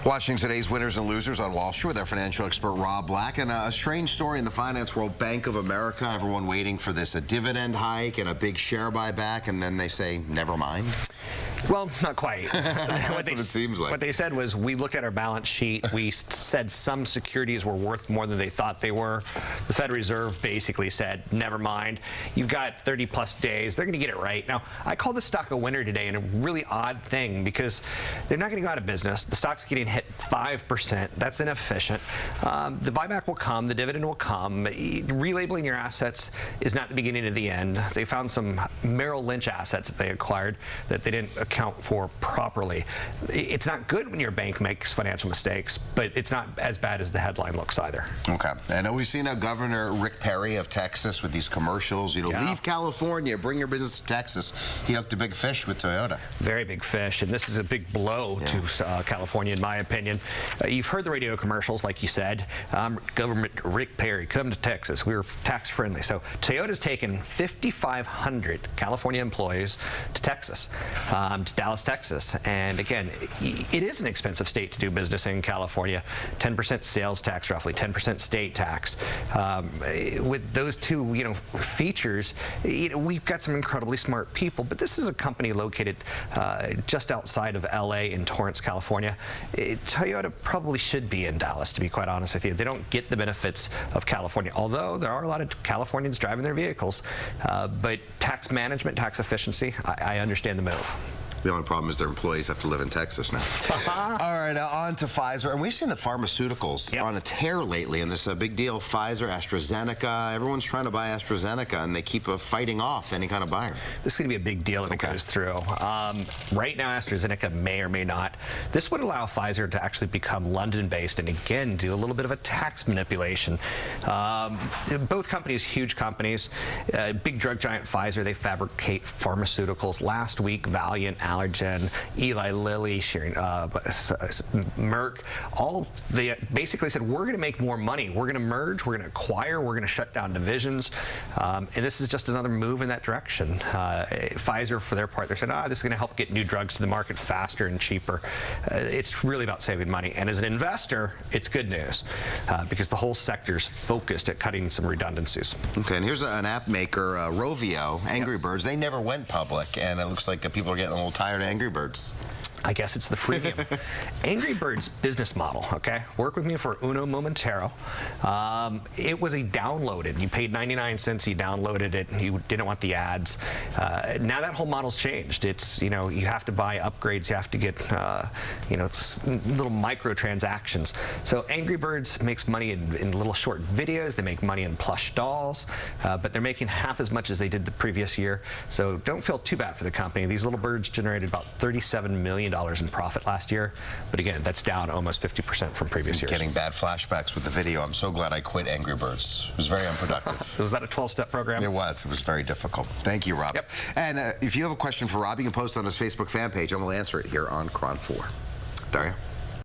Watching today's winners and losers on Wall Street with our financial expert Rob Black, and a strange story in the finance world. Bank of America, everyone waiting for a dividend hike and a big share buyback, and then they say, never mind. Well, not quite. That's what it seems like. What they said was, we looked at our balance sheet. We said some securities were worth more than they thought they were. The Fed Reserve basically said, never mind. You've got 30-plus days. They're going to get it right. Now, I call this stock a winner today, and a really odd thing, because they're not going to go out of business. The stock's getting hit 5%. That's inefficient. The buyback will come. The dividend will come. Relabeling your assets is not the beginning of the end. They found some Merrill Lynch assets that they acquired that they didn't account for properly. It's not good when your bank makes financial mistakes, but it's not as bad as the headline looks either. Okay. I know we've seen Governor Rick Perry of Texas with these commercials, leave California, bring your business to Texas. He hooked a big fish with Toyota. Very big fish, and this is a big blow to California, in my opinion. You've heard the radio commercials, like you said. Governor Rick Perry, come to Texas. We're tax friendly. So Toyota's taken 5,500 California employees to Texas, to Dallas, Texas. And again, it is an expensive state to do business in California. 10% sales tax, roughly 10% state tax. With those two, features, we've got some incredibly smart people. But this is a company located just outside of LA in Torrance, California. Toyota probably should be in Dallas, to be quite honest with you. They don't get the benefits of California, although there are a lot of Californians driving their vehicles. But tax management, tax efficiency, I understand the move. The only problem is their employees have to live in Texas now. All right, on to Pfizer. And we've seen the pharmaceuticals on a tear lately, and this is a big deal. Pfizer, AstraZeneca, everyone's trying to buy AstraZeneca, and they keep fighting off any kind of buyer. This is going to be a big deal if it goes through. Right now, AstraZeneca may or may not. This would allow Pfizer to actually become London-based and, again, do a little bit of a tax manipulation. Both companies, huge companies. Big drug giant Pfizer, they fabricate pharmaceuticals. Last week, Valiant, Allergen, Eli Lilly, Merck, they basically said, we're going to make more money. We're going to merge, we're going to acquire, we're going to shut down divisions. And this is just another move in that direction. Pfizer, for their part, they're saying, this is going to help get new drugs to the market faster and cheaper. It's really about saving money. And as an investor, it's good news because the whole sector's focused at cutting some redundancies. Okay, and here's an app maker, Rovio, Angry Birds. They never went public, and it looks like people are getting a little tired of Angry Birds. I guess it's the freemium. Angry Birds business model, okay? Work with me for uno momentero. It was a downloaded. You paid 99 cents, you downloaded it, you didn't want the ads. Now that whole model's changed. It's, you have to buy upgrades, you have to get, little microtransactions. So Angry Birds makes money in little short videos, they make money in plush dolls, but they're making half as much as they did the previous year. So don't feel too bad for the company. These little birds generated about $37 million in profit last year, but again, that's down almost 50% from previous years. Getting bad flashbacks with the video. I'm so glad I quit Angry Birds. It was very unproductive. Was that a 12-step program? It was. It was very difficult. Thank you, Rob. Yep. And if you have a question for Rob, you can post on his Facebook fan page, and we'll answer it here on Cron 4. Daria?